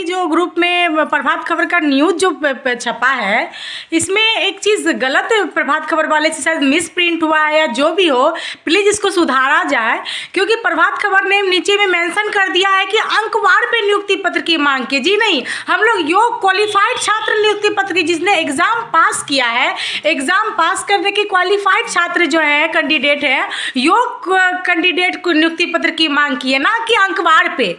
जो ग्रुप में प्रभात खबर का न्यूज़ जो छपा है, इसमें एक चीज़ गलत प्रभात खबर वाले से शायद मिस प्रिंट हुआ है या जो भी हो, प्लीज़ इसको सुधारा जाए। क्योंकि प्रभात खबर ने नीचे में मेंशन कर दिया है कि अंकवार पे नियुक्ति पत्र की मांग की। जी नहीं, हम लोग योग क्वालिफाइड छात्र नियुक्ति पत्र की, जिसने एग्ज़ाम पास किया है, एग्ज़ाम पास करने के क्वालिफाइड छात्र जो है, कैंडिडेट है, योग कैंडिडेट को नियुक्ति पत्र की मांग की है, ना कि अंकवार पे।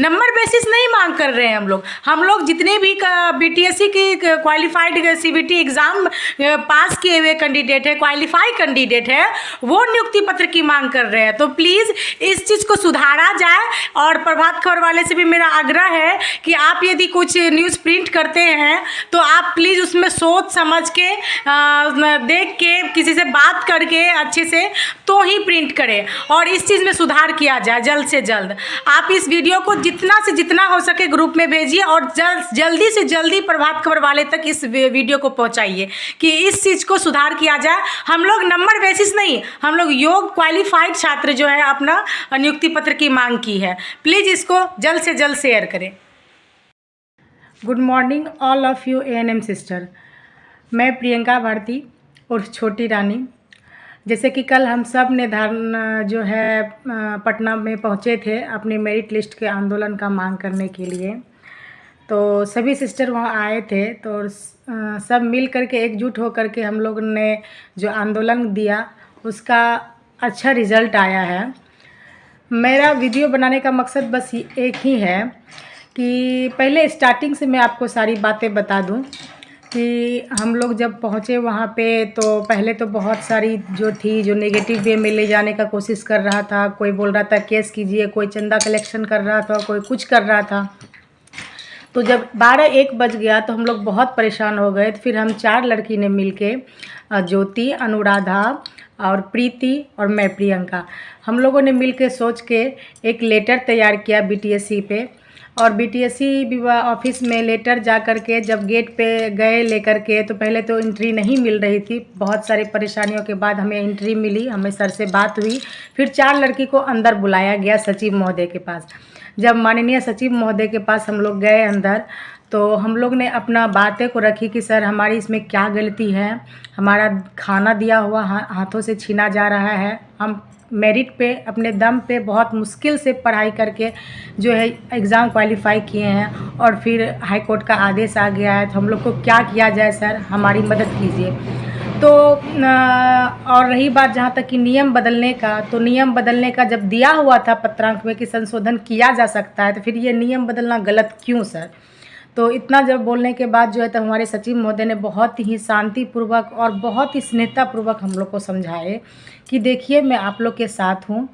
नंबर बेसिस नहीं मांग कर रहे हैं हम लोग जितने भी बीटीएससी की क्वालिफाइड सीबीटी एग्ज़ाम पास किए हुए कैंडिडेट है, क्वालिफाइड कैंडिडेट है, वो नियुक्ति पत्र की मांग कर रहे हैं। तो प्लीज़ इस चीज़ को सुधारा जाए। और प्रभात खबर वाले से भी मेरा आग्रह है कि आप यदि कुछ न्यूज़ प्रिंट करते हैं तो आप प्लीज़ उसमें सोच समझ के देख के किसी से बात करके अच्छे से तो ही प्रिंट करें, और इस चीज़ में सुधार किया जाए जल्द से जल्द। आप इस वीडियो को जितना से जितना हो सके ग्रुप में भेजिए और जल्दी से जल्दी प्रभात खबर वाले तक इस वीडियो को पहुंचाइए कि इस चीज़ को सुधार किया जाए। हम लोग नंबर बेसिस नहीं, हम लोग योग क्वालिफाइड छात्र जो है अपना नियुक्ति पत्र की मांग की है। प्लीज़ इसको जल्द से जल्द शेयर करें। Good morning all of you ANM sister. मैं प्रियंका भारती और छोटी रानी। जैसे कि कल हम सब निर्धारण जो है पटना में पहुँचे थे अपनी मेरिट लिस्ट के आंदोलन का मांग करने के लिए, तो सभी सिस्टर वहाँ आए थे। तो सब मिल करके एकजुट हो करके हम लोग ने जो आंदोलन दिया उसका अच्छा रिज़ल्ट आया है। मेरा वीडियो बनाने का मकसद बस एक ही है कि पहले स्टार्टिंग से मैं आपको सारी बातें बता दूं कि हम लोग जब पहुँचे वहाँ पे तो पहले तो बहुत सारी जो थी, जो नेगेटिव वे में ले जाने का कोशिश कर रहा था। कोई बोल रहा था केस कीजिए, कोई चंदा कलेक्शन कर रहा था, कोई कुछ कर रहा था। तो जब 12-1 बज गया तो हम लोग बहुत परेशान हो गए। तो फिर हम 4 लड़की ने मिल के, ज्योति, अनुराधा और प्रीति और मैं प्रियंका, हम लोगों ने मिल के सोच के एक लेटर तैयार किया बीटीएससी पे। और बीटीएससी ऑफिस में लेटर जा कर के जब गेट पे गए लेकर के, तो पहले तो एंट्री नहीं मिल रही थी। बहुत सारी परेशानियों के बाद हमें एंट्री मिली, हमें सर से बात हुई। फिर 4 लड़की को अंदर बुलाया गया सचिव महोदय के पास। जब माननीय सचिव महोदय के पास हम लोग गए अंदर, तो हम लोग ने अपना बातें को रखी कि सर हमारी इसमें क्या गलती है, हमारा खाना दिया हुआ हाथों से छीना जा रहा है। हम मेरिट पे अपने दम पे बहुत मुश्किल से पढ़ाई करके जो है एग्ज़ाम क्वालिफाई किए हैं, और फिर हाई कोर्ट का आदेश आ गया है। तो हम लोग को क्या किया जाए सर, हमारी मदद कीजिए। तो और रही बात जहाँ तक कि नियम बदलने का, तो नियम बदलने का जब दिया हुआ था पत्रांक में कि संशोधन किया जा सकता है, तो फिर ये नियम बदलना गलत क्यों सर। तो इतना जब बोलने के बाद जो है तो हमारे सचिव महोदय ने बहुत ही शांतिपूर्वक और बहुत ही स्नेहतापूर्वक हम लोग को समझाए कि देखिए मैं आप लोग के साथ हूँ।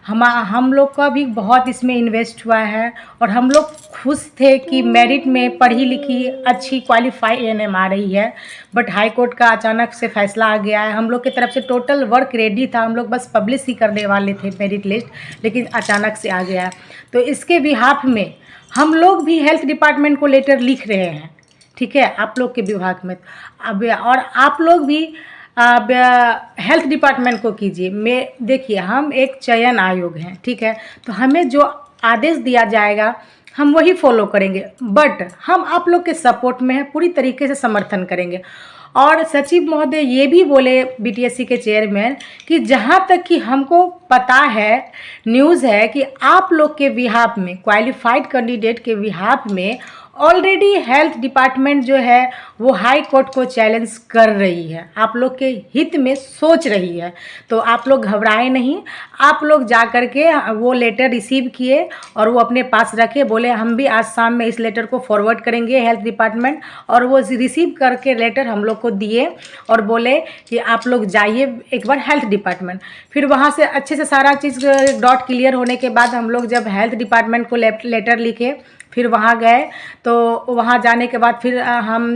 हम लोग का भी बहुत इसमें इन्वेस्ट हुआ है, और हम लोग खुश थे कि मेरिट में पढ़ी लिखी अच्छी क्वालिफाई एएनएम आ रही है। बट हाई कोर्ट का अचानक से फैसला आ गया है। हम लोग की तरफ से टोटल वर्क रेडी था, हम लोग बस पब्लिश ही करने वाले थे मेरिट लिस्ट, लेकिन अचानक से आ गया है। तो इसके बिहाफ में हम लोग भी हेल्थ डिपार्टमेंट को लेटर लिख रहे हैं, ठीक है, आप लोग के विभाग में। अब और आप लोग भी हेल्थ डिपार्टमेंट को कीजिए। मैं देखिए, हम एक चयन आयोग हैं, ठीक है, तो हमें जो आदेश दिया जाएगा हम वही फॉलो करेंगे। बट हम आप लोग के सपोर्ट में हैं, पूरी तरीके से समर्थन करेंगे। और सचिव महोदय ये भी बोले, बीटीएससी के चेयरमैन, कि जहाँ तक कि हमको पता है, न्यूज़ है कि आप लोग के बिहाफ में, क्वालिफाइड कैंडिडेट के बिहाफ में ऑलरेडी हेल्थ डिपार्टमेंट जो है वो हाई कोर्ट को चैलेंज कर रही है, आप लोग के हित में सोच रही है। तो आप लोग घबराए नहीं, आप लोग जा कर के वो लेटर रिसीव किए और वो अपने पास रखे। बोले हम भी आज शाम में इस लेटर को फॉरवर्ड करेंगे हेल्थ डिपार्टमेंट, और वो रिसीव करके लेटर हम लोग को दिए और बोले कि आप लोग जाइए एक बार हेल्थ डिपार्टमेंट। फिर वहाँ से अच्छे से सारा चीज़ डॉट क्लियर होने के बाद हम लोग जब हेल्थ डिपार्टमेंट को लेटर लिखे, फिर वहाँ गए। तो वहाँ जाने के बाद फिर हम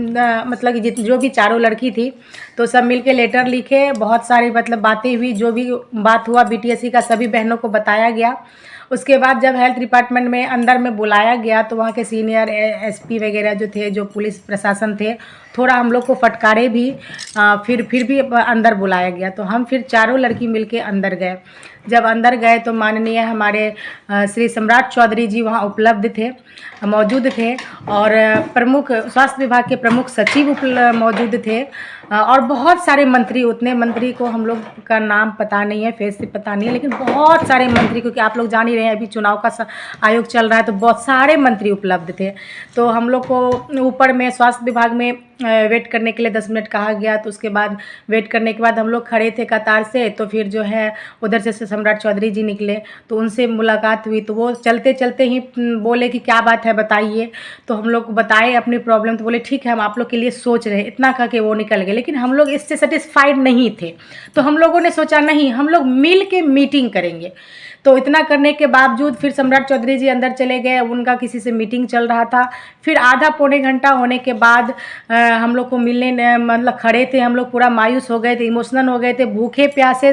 मतलब कि जो भी चारों लड़की थी तो सब मिलके लेटर लिखे। बहुत सारी मतलब बातें हुई, जो भी बात हुआ बीटीएससी का सभी बहनों को बताया गया। उसके बाद जब हेल्थ डिपार्टमेंट में अंदर में बुलाया गया तो वहाँ के सीनियर एसपी वगैरह जो थे, जो पुलिस प्रशासन थे, थोड़ा हम लोग को फटकारे भी। फिर भी अंदर बुलाया गया। तो हम फिर चारों लड़की मिलके अंदर गए। जब अंदर गए तो माननीय हमारे श्री सम्राट चौधरी जी वहाँ उपलब्ध थे, मौजूद थे, और प्रमुख स्वास्थ्य विभाग के प्रमुख सचिव मौजूद थे, और बहुत सारे मंत्री, उतने मंत्री को हम लोग का नाम पता नहीं है, फेस से पता नहीं है, लेकिन बहुत सारे मंत्री, क्योंकि आप लोग जान ही रहे हैं अभी चुनाव का आयोग चल रहा है, तो बहुत सारे मंत्री उपलब्ध थे। तो हम लोग को ऊपर में स्वास्थ्य विभाग में वेट करने के लिए 10 मिनट कहा गया। तो उसके बाद वेट करने के बाद हम लोग खड़े थे कतार से, तो फिर जो है उधर से सम्राट चौधरी जी निकले, तो उनसे मुलाकात हुई। तो वो चलते चलते ही बोले कि क्या बात है बताइए। तो हम लोग को बताए अपनी प्रॉब्लम, तो बोले ठीक है हम आप लोग के लिए सोच रहे हैं, इतना कह के वो निकल गए। लेकिन हम लोग इससे सेटिस्फाइड नहीं थे, तो हम लोगों ने सोचा नहीं, हम लोग मिल के मीटिंग करेंगे। तो इतना करने के बावजूद फिर सम्राट चौधरी जी अंदर चले गए, उनका किसी से मीटिंग चल रहा था। फिर आधा पौने घंटा होने के बाद हम लोग को मिलने मतलब खड़े थे, हम लोग पूरा मायूस हो गए थे, इमोशनल हो गए थे, भूखे प्यासे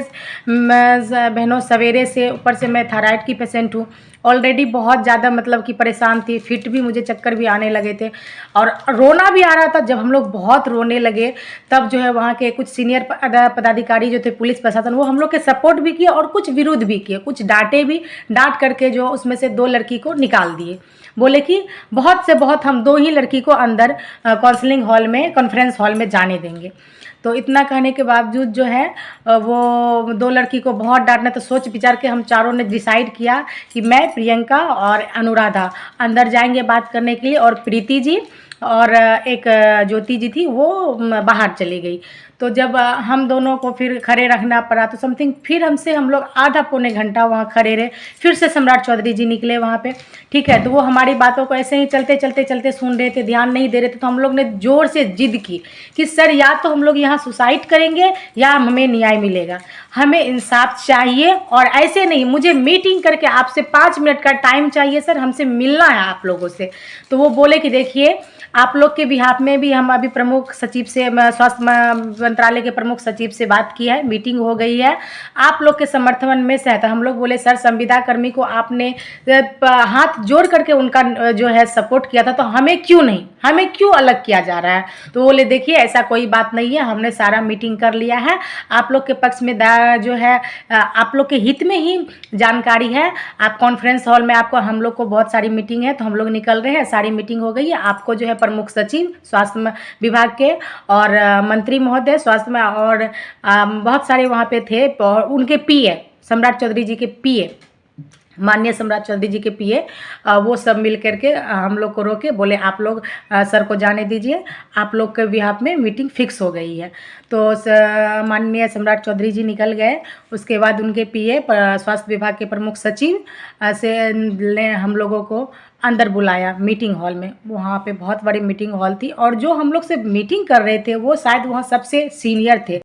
बहनों। सवेरे से ऊपर से मैं थायराइड की पेशेंट हूँ, ऑलरेडी बहुत ज़्यादा मतलब कि परेशान थी, फिट भी, मुझे चक्कर भी आने लगे थे और रोना भी आ रहा था। जब हम लोग बहुत रोने लगे तब जो है वहाँ के कुछ सीनियर पदाधिकारी जो थे, पुलिस प्रशासन, वो हम लोग के सपोर्ट भी किए और कुछ विरोध भी किए, कुछ डांटे भी, डांट करके जो उसमें से 2 लड़की को निकाल दिए। बोले कि बहुत से बहुत हम 2 ही लड़की को अंदर काउंसलिंग हॉल में, कॉन्फ्रेंस हॉल में जाने देंगे। तो इतना कहने के बावजूद जो है वो 2 लड़की को बहुत डांटना। तो सोच विचार के हम चारों ने डिसाइड किया कि मैं, प्रियंका और अनुराधा अंदर जाएंगे बात करने के लिए, और प्रीति जी और एक ज्योति जी थी वो बाहर चली गई। तो जब हम दोनों को फिर खड़े रखना पड़ा तो समथिंग फिर हम लोग आधा पौने घंटा वहाँ खड़े रहे। फिर से सम्राट चौधरी जी निकले वहाँ पे, ठीक है। तो वो हमारी बातों को ऐसे ही चलते सुन रहे थे, ध्यान नहीं दे रहे थे। तो हम लोग ने ज़ोर से जिद की कि सर या तो हम लोग यहाँ सुसाइड करेंगे या हमें न्याय मिलेगा, हमें इंसाफ चाहिए, और ऐसे नहीं, मुझे मीटिंग करके आपसे 5 मिनट का टाइम चाहिए सर, हमसे मिलना है आप लोगों से। तो वो बोले कि देखिए आप लोग के बिहाफ में भी हम अभी प्रमुख सचिव से, स्वास्थ्य मंत्रालय के प्रमुख सचिव से बात की है, मीटिंग हो गई है, आप लोग के समर्थन में से है। तो हम लोग बोले सर संविदा कर्मी को आपने हाथ जोड़ करके उनका जो है सपोर्ट किया था, तो हमें क्यों नहीं, हमें क्यों अलग किया जा रहा है। तो बोले देखिए ऐसा कोई बात नहीं है, हमने सारा मीटिंग कर लिया है, आप लोग के पक्ष में जो है आप लोग के हित में ही जानकारी है। आप कॉन्फ्रेंस हॉल में, आपको, हम लोग को बहुत सारी मीटिंग है, तो हम लोग निकल रहे हैं, सारी मीटिंग हो गई है। आपको जो है प्रमुख सचिव स्वास्थ्य विभाग के और मंत्री महोदय स्वास्थ्य में, और बहुत सारे वहाँ पे थे, और उनके पीए, सम्राट चौधरी जी के पीए, माननीय सम्राट चौधरी जी के पीए, वो सब मिल करके हम लोग को रोके, बोले आप लोग सर को जाने दीजिए, आप लोग के बिहाफ में मीटिंग फिक्स हो गई है। तो माननीय सम्राट चौधरी जी निकल गए। उसके बाद उनके पीए, स्वास्थ्य विभाग के प्रमुख सचिव से ने हम लोगों को अंदर बुलाया मीटिंग हॉल में। वहाँ पे बहुत बड़ी मीटिंग हॉल थी, और जो हम लोग से मीटिंग कर रहे थे वो शायद वहाँ सबसे सीनियर थे।